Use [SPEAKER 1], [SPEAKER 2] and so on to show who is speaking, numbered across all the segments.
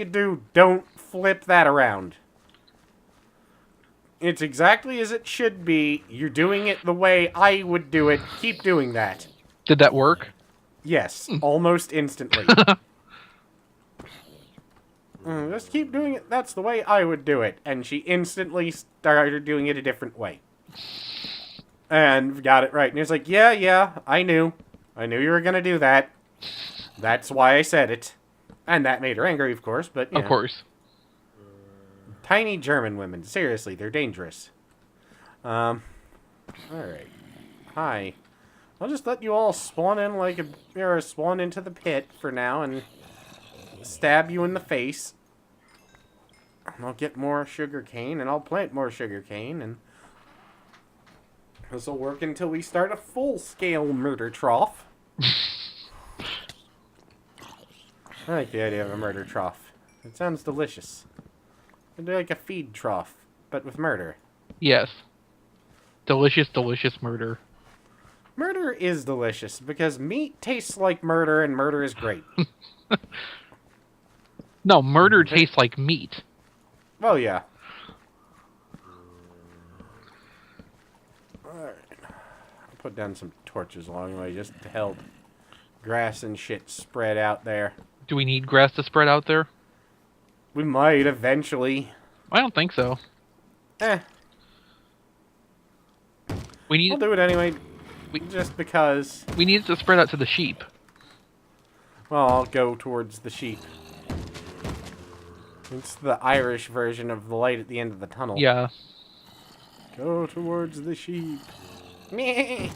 [SPEAKER 1] you do, don't flip that around. It's exactly as it should be. You're doing it the way I would do it. Keep doing that.
[SPEAKER 2] Did that work?
[SPEAKER 1] Yes, almost instantly. Just keep doing it. That's the way I would do it. And she instantly started doing it a different way. And got it right. And he was like, yeah, I knew. I knew you were going to do that. That's why I said it. And that made her angry, of course, but,
[SPEAKER 2] Of course.
[SPEAKER 1] Tiny German women. Seriously, they're dangerous. Alright. Hi. I'll just let you all spawn in like spawn into the pit for now and stab you in the face. And I'll get more sugar cane and I'll plant more sugar cane and this will work until we start a full-scale murder trough. I like the idea of a murder trough. It sounds delicious. It'd be like a feed trough, but with murder.
[SPEAKER 2] Yes. Delicious, delicious murder.
[SPEAKER 1] Murder is delicious, because meat tastes like murder, and murder is great.
[SPEAKER 2] No, murder tastes like meat.
[SPEAKER 1] Well, yeah. Alright. I'll put down some torches along the way, just to help grass and shit spread out there.
[SPEAKER 2] Do we need grass to spread out there?
[SPEAKER 1] We might, eventually.
[SPEAKER 2] I don't think so. We need
[SPEAKER 1] I'll do it anyway, just because.
[SPEAKER 2] We need it to spread out to the sheep.
[SPEAKER 1] Well, I'll go towards the sheep. It's the Irish version of the light at the end of the tunnel.
[SPEAKER 2] Yeah.
[SPEAKER 1] Go towards the sheep. Meh.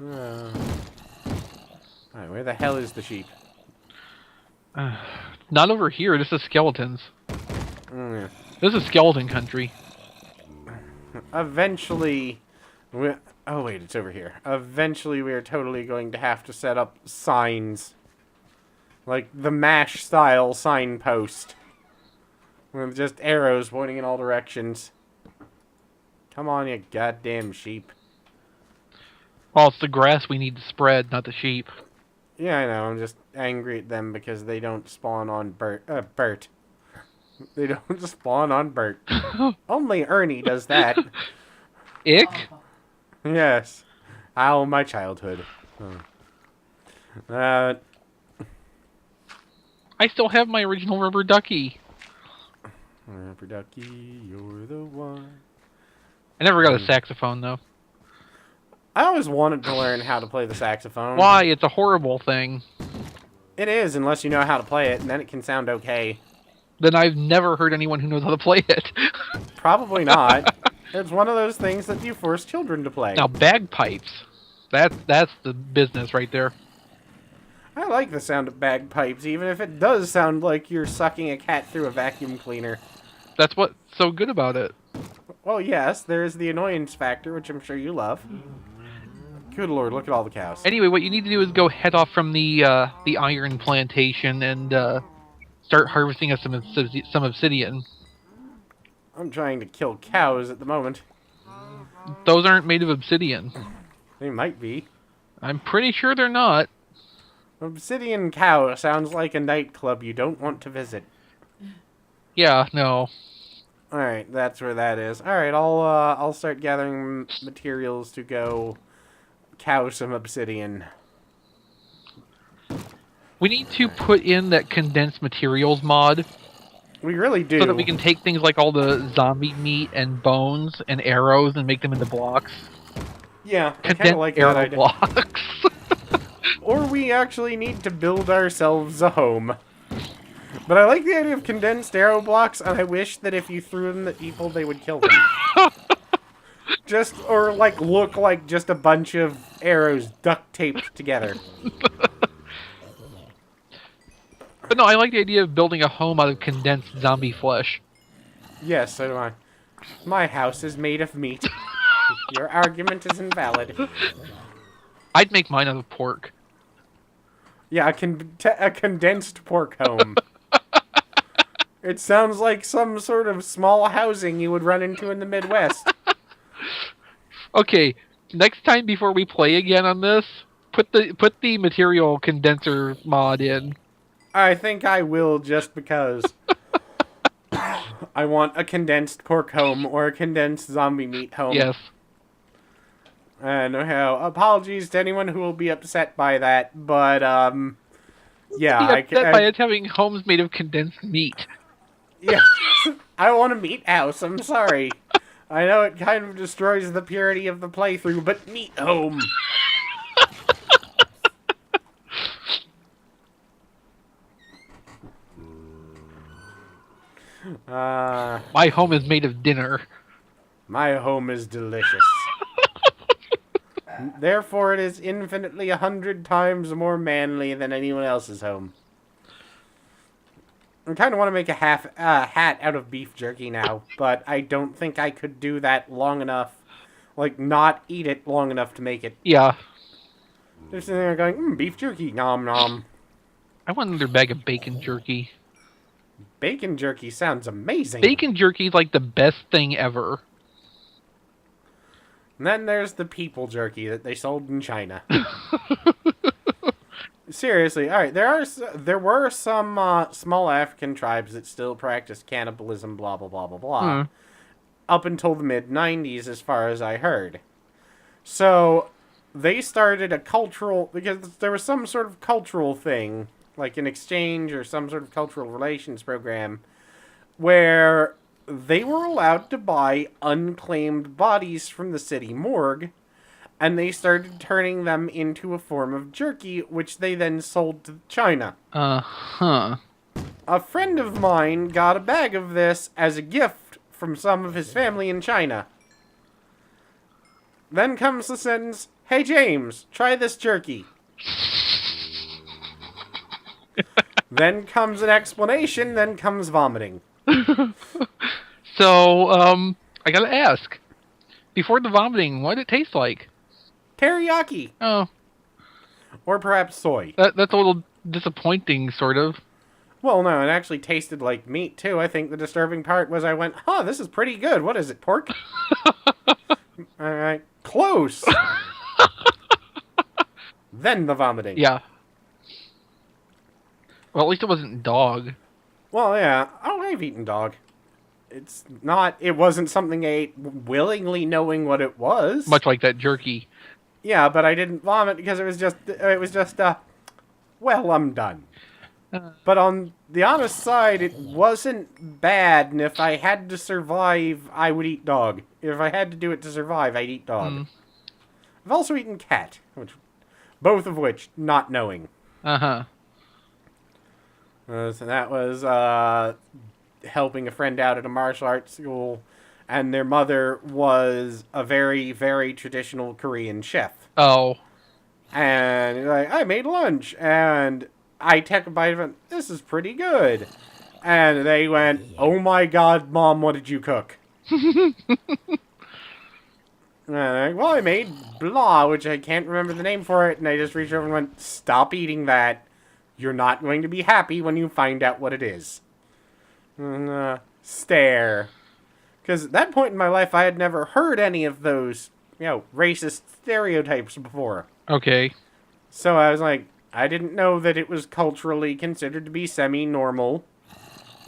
[SPEAKER 1] Alright, where the hell is the sheep?
[SPEAKER 2] Not over here. This is skeletons.
[SPEAKER 1] Yeah.
[SPEAKER 2] This is skeleton country.
[SPEAKER 1] Eventually... Oh, wait, it's over here. Eventually, we are totally going to have to set up signs. Like the MASH-style signpost. With just arrows pointing in all directions. Come on, you goddamn sheep.
[SPEAKER 2] Well, it's the grass we need to spread, not the sheep.
[SPEAKER 1] Yeah, I know. I'm just angry at them because they don't spawn on Bert. They don't spawn on Bert. Only Ernie does that.
[SPEAKER 2] Ick?
[SPEAKER 1] Yes. Ow, my childhood.
[SPEAKER 2] I still have my original rubber ducky.
[SPEAKER 1] Rubber ducky, you're the one.
[SPEAKER 2] I never got a saxophone, though.
[SPEAKER 1] I always wanted to learn how to play the saxophone.
[SPEAKER 2] Why? It's a horrible thing.
[SPEAKER 1] It is, unless you know how to play it, and then it can sound okay.
[SPEAKER 2] Then I've never heard anyone who knows how to play it.
[SPEAKER 1] Probably not. It's one of those things that you force children to play.
[SPEAKER 2] Now, bagpipes. That's the business right there.
[SPEAKER 1] I like the sound of bagpipes, even if it does sound like you're sucking a cat through a vacuum cleaner.
[SPEAKER 2] That's what's so good about it.
[SPEAKER 1] Well, yes, there is the annoyance factor, which I'm sure you love. Good lord, look at all the cows.
[SPEAKER 2] Anyway, what you need to do is go head off from the iron plantation and start harvesting some obsidian.
[SPEAKER 1] I'm trying to kill cows at the moment.
[SPEAKER 2] Those aren't made of obsidian.
[SPEAKER 1] They might be.
[SPEAKER 2] I'm pretty sure they're not.
[SPEAKER 1] Obsidian Cow sounds like a nightclub you don't want to visit.
[SPEAKER 2] Yeah, no.
[SPEAKER 1] Alright, that's where that is. Alright, I'll start gathering materials to go cow some obsidian.
[SPEAKER 2] We need to put in that condensed materials mod.
[SPEAKER 1] We really do.
[SPEAKER 2] So that we can take things like all the zombie meat and bones and arrows and make them into blocks.
[SPEAKER 1] Yeah, I
[SPEAKER 2] Condensed
[SPEAKER 1] like
[SPEAKER 2] arrow
[SPEAKER 1] that idea.
[SPEAKER 2] blocks.
[SPEAKER 1] Or we actually need to build ourselves a home. But I like the idea of condensed arrow blocks, and I wish that if you threw them at people, they would kill them. Or look like just a bunch of arrows duct taped together.
[SPEAKER 2] But no, I like the idea of building a home out of condensed zombie flesh.
[SPEAKER 1] Yes, so do I. My house is made of meat. Your argument is invalid.
[SPEAKER 2] I'd make mine out of pork.
[SPEAKER 1] Yeah, a condensed pork home. It sounds like some sort of small housing you would run into in the Midwest.
[SPEAKER 2] Okay, next time before we play again on this, put the material condenser mod in.
[SPEAKER 1] I think I will just because I want a condensed pork home or a condensed zombie meat home.
[SPEAKER 2] Yes.
[SPEAKER 1] And apologies to anyone who will be upset by that, but yeah,
[SPEAKER 2] Upset by it having homes made of condensed meat.
[SPEAKER 1] yeah, I want a meat house. I'm sorry. I know it kind of destroys the purity of the playthrough, but meat home.
[SPEAKER 2] My home is made of dinner.
[SPEAKER 1] My home is delicious. Therefore, it is infinitely 100 times more manly than anyone else's home. I kind of want to make a hat out of beef jerky now, but I don't think I could do that long enough. Like, not eat it long enough to make it.
[SPEAKER 2] Yeah.
[SPEAKER 1] They're sitting there going, beef jerky, nom nom.
[SPEAKER 2] I want another bag of bacon jerky.
[SPEAKER 1] Bacon jerky sounds amazing.
[SPEAKER 2] Bacon jerky is like the best thing ever.
[SPEAKER 1] And then there's the people jerky that they sold in China. Seriously, all right. There were some small African tribes that still practiced cannibalism, blah blah blah blah blah, up until the mid-90s, as far as I heard. So they started a cultural, because there was some sort of cultural thing, like an exchange or some sort of cultural relations program, where they were allowed to buy unclaimed bodies from the city morgue, and they started turning them into a form of jerky, which they then sold to China.
[SPEAKER 2] Uh-huh.
[SPEAKER 1] A friend of mine got a bag of this as a gift from some of his family in China. Then comes the sentence, "Hey James, try this jerky." Then comes an explanation, then comes vomiting.
[SPEAKER 2] So, I gotta ask. Before the vomiting, what did it taste like?
[SPEAKER 1] Teriyaki.
[SPEAKER 2] Oh.
[SPEAKER 1] Or perhaps soy.
[SPEAKER 2] That's a little disappointing, sort of.
[SPEAKER 1] Well, no, it actually tasted like meat, too. I think the disturbing part was I went, this is pretty good. What is it, pork? Alright, close! Then the vomiting.
[SPEAKER 2] Yeah. Well, at least it wasn't dog.
[SPEAKER 1] Well, yeah. Oh, I've eaten dog. It wasn't something I ate willingly knowing what it was.
[SPEAKER 2] Much like that jerky.
[SPEAKER 1] Yeah, but I didn't vomit because it was just, well, I'm done. But on the honest side, it wasn't bad, and if I had to survive, I would eat dog. If I had to do it to survive, I'd eat dog. I've also eaten cat, both of which, not knowing.
[SPEAKER 2] Uh-huh.
[SPEAKER 1] So that was helping a friend out at a martial arts school, and their mother was a very, very traditional Korean chef.
[SPEAKER 2] Oh.
[SPEAKER 1] And I made lunch, and I took a bite of it. This is pretty good. And they went, "Oh my God, Mom, what did you cook?" And I'm like, well, I made blah, which I can't remember the name for it, and I just reached over and went, "Stop eating that. You're not going to be happy when you find out what it is." And, stare. Because at that point in my life, I had never heard any of those, racist stereotypes before.
[SPEAKER 2] Okay.
[SPEAKER 1] So I was like, I didn't know that it was culturally considered to be semi-normal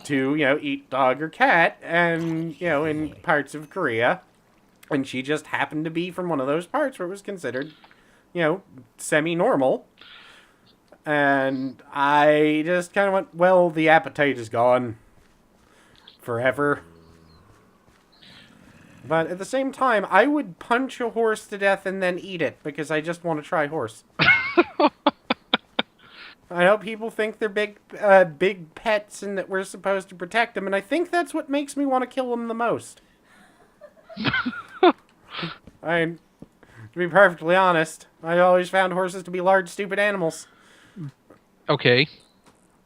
[SPEAKER 1] to, eat dog or cat, and, in parts of Korea. And she just happened to be from one of those parts where it was considered, semi-normal. And I just kind of went, well, the appetite is gone. Forever. But at the same time, I would punch a horse to death and then eat it, because I just want to try horse. I know people think they're big pets and that we're supposed to protect them, and I think that's what makes me want to kill them the most. To be perfectly honest, I always found horses to be large, stupid animals.
[SPEAKER 2] Okay.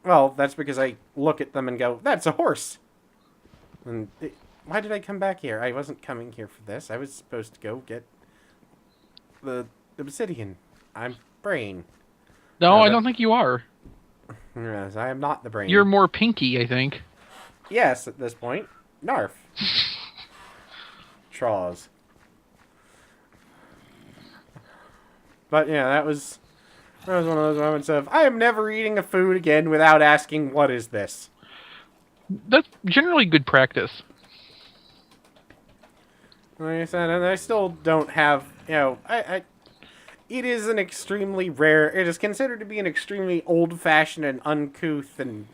[SPEAKER 1] Well, that's because I look at them and go, that's a horse. And why did I come back here? I wasn't coming here for this. I was supposed to go get the obsidian. I'm brain.
[SPEAKER 2] No, I don't think you are.
[SPEAKER 1] Yes, I am not the brain.
[SPEAKER 2] You're more pinky, I think.
[SPEAKER 1] Yes, at this point. Narf. Traws. But yeah, that was That was one of those moments of, I am never eating a food again without asking, what is this?
[SPEAKER 2] That's generally good practice.
[SPEAKER 1] Like I said, and I still don't have, it is an extremely rare, it is considered to be an extremely old-fashioned and uncouth and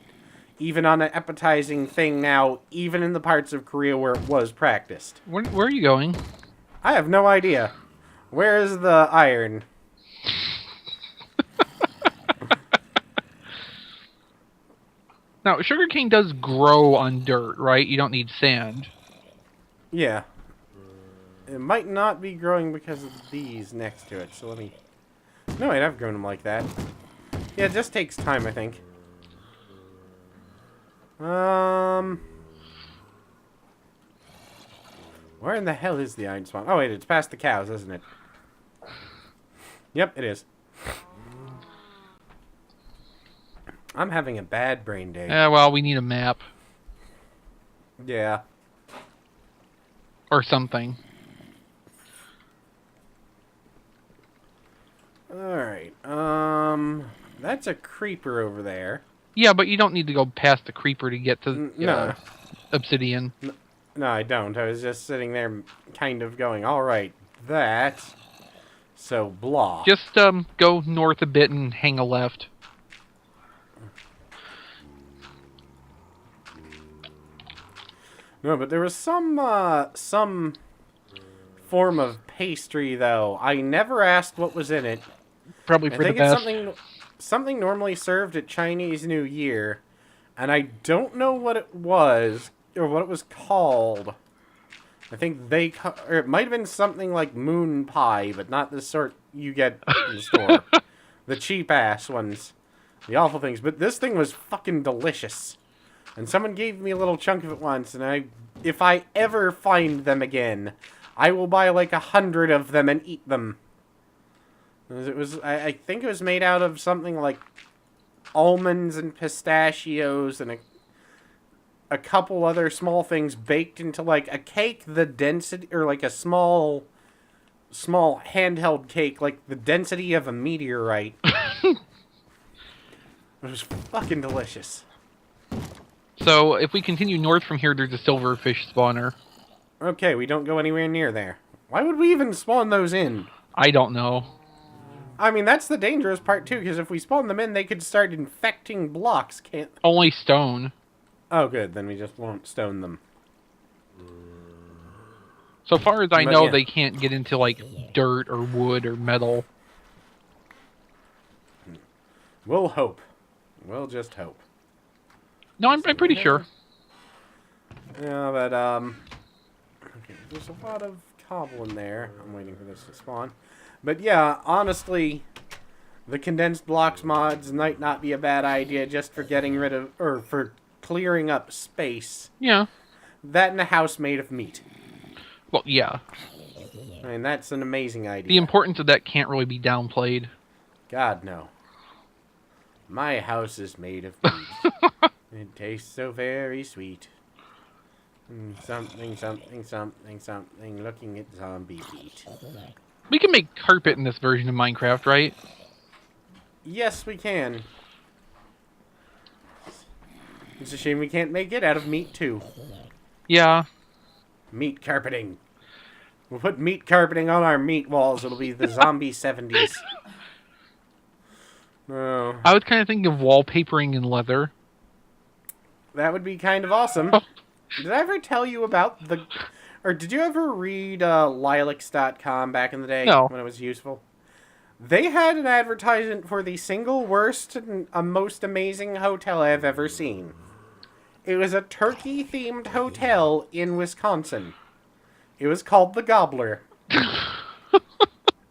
[SPEAKER 1] even unappetizing thing now, even in the parts of Korea where it was practiced.
[SPEAKER 2] Where are you going?
[SPEAKER 1] I have no idea. Where is the iron?
[SPEAKER 2] Now, sugarcane does grow on dirt, right? You don't need sand.
[SPEAKER 1] Yeah. It might not be growing because of these next to it, so let me... No, wait, I've grown them like that. Yeah, it just takes time, I think. Where in the hell is the iron spawn? Oh, wait, it's past the cows, isn't it? Yep, it is. I'm having a bad brain day.
[SPEAKER 2] Yeah, well, we need a map.
[SPEAKER 1] Yeah.
[SPEAKER 2] Or something.
[SPEAKER 1] Alright, that's a creeper over there.
[SPEAKER 2] Yeah, but you don't need to go past the creeper to get to
[SPEAKER 1] No.
[SPEAKER 2] obsidian.
[SPEAKER 1] No, I don't. I was just sitting there kind of going, alright, that... So, blah.
[SPEAKER 2] Just go north a bit and hang a left.
[SPEAKER 1] No, but there was some form of pastry, though. I never asked what was in it.
[SPEAKER 2] Probably
[SPEAKER 1] I
[SPEAKER 2] for the
[SPEAKER 1] think it's
[SPEAKER 2] best.
[SPEAKER 1] something normally served at Chinese New Year, and I don't know what it was, or what it was called. I think or it might have been something like moon pie, but not the sort you get in the store. The cheap-ass ones. The awful things. But this thing was fucking delicious. And someone gave me a little chunk of it once, and if I ever find them again, I will buy like 100 of them and eat them. I think it was made out of something like almonds and pistachios and a couple other small things baked into like a cake the density, or like a small handheld cake like the density of a meteorite. It was fucking delicious.
[SPEAKER 2] So, if we continue north from here, there's a silverfish spawner.
[SPEAKER 1] Okay, we don't go anywhere near there. Why would we even spawn those in?
[SPEAKER 2] I don't know.
[SPEAKER 1] I mean, that's the dangerous part, too, because if we spawn them in, they could start infecting blocks, can't...
[SPEAKER 2] Only stone.
[SPEAKER 1] Oh, good, then we just won't stone them.
[SPEAKER 2] So far as I
[SPEAKER 1] But
[SPEAKER 2] know,
[SPEAKER 1] yeah.
[SPEAKER 2] they can't get into, like, dirt or wood or metal.
[SPEAKER 1] We'll hope. We'll just hope.
[SPEAKER 2] No, I'm pretty sure.
[SPEAKER 1] Yeah, but, okay, there's a lot of cobble in there. I'm waiting for this to spawn. But yeah, honestly, the condensed blocks mods might not be a bad idea just for getting rid of, or for clearing up space.
[SPEAKER 2] Yeah.
[SPEAKER 1] That and a house made of meat.
[SPEAKER 2] Well, yeah.
[SPEAKER 1] I mean, that's an amazing idea.
[SPEAKER 2] The importance of that can't really be downplayed.
[SPEAKER 1] God, no. My house is made of meat. It tastes so very sweet. Something, something, something, something, looking at zombie feet.
[SPEAKER 2] We can make carpet in this version of Minecraft, right?
[SPEAKER 1] Yes, we can. It's a shame we can't make it out of meat, too.
[SPEAKER 2] Yeah.
[SPEAKER 1] Meat carpeting. We'll put meat carpeting on our meat walls. It'll be the zombie 70s. Oh,
[SPEAKER 2] I was kind of thinking of wallpapering in leather.
[SPEAKER 1] that would be kind of awesome. Did I ever tell you about or did you ever read lilacs.com back in the day?
[SPEAKER 2] No.
[SPEAKER 1] When it was useful? They had an advertisement for the single worst and most amazing hotel I've ever seen. It was a turkey-themed hotel in Wisconsin. It was called the Gobbler.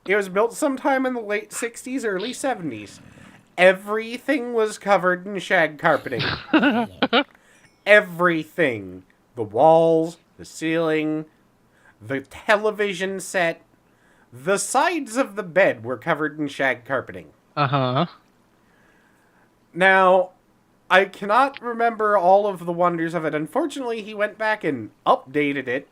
[SPEAKER 1] It was built sometime in the late 60s, early 70s. Everything was covered in shag carpeting. Everything. The walls, the ceiling, the television set, the sides of the bed were covered in shag carpeting.
[SPEAKER 2] Uh-huh.
[SPEAKER 1] Now, I cannot remember all of the wonders of it. Unfortunately, he went back and updated it,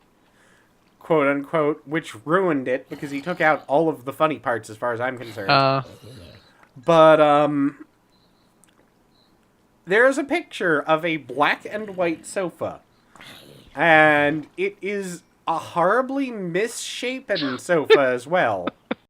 [SPEAKER 1] quote unquote, which ruined it because he took out all of the funny parts as far as I'm concerned. But, there's a picture of a black and white sofa. And it is a horribly misshapen sofa as well.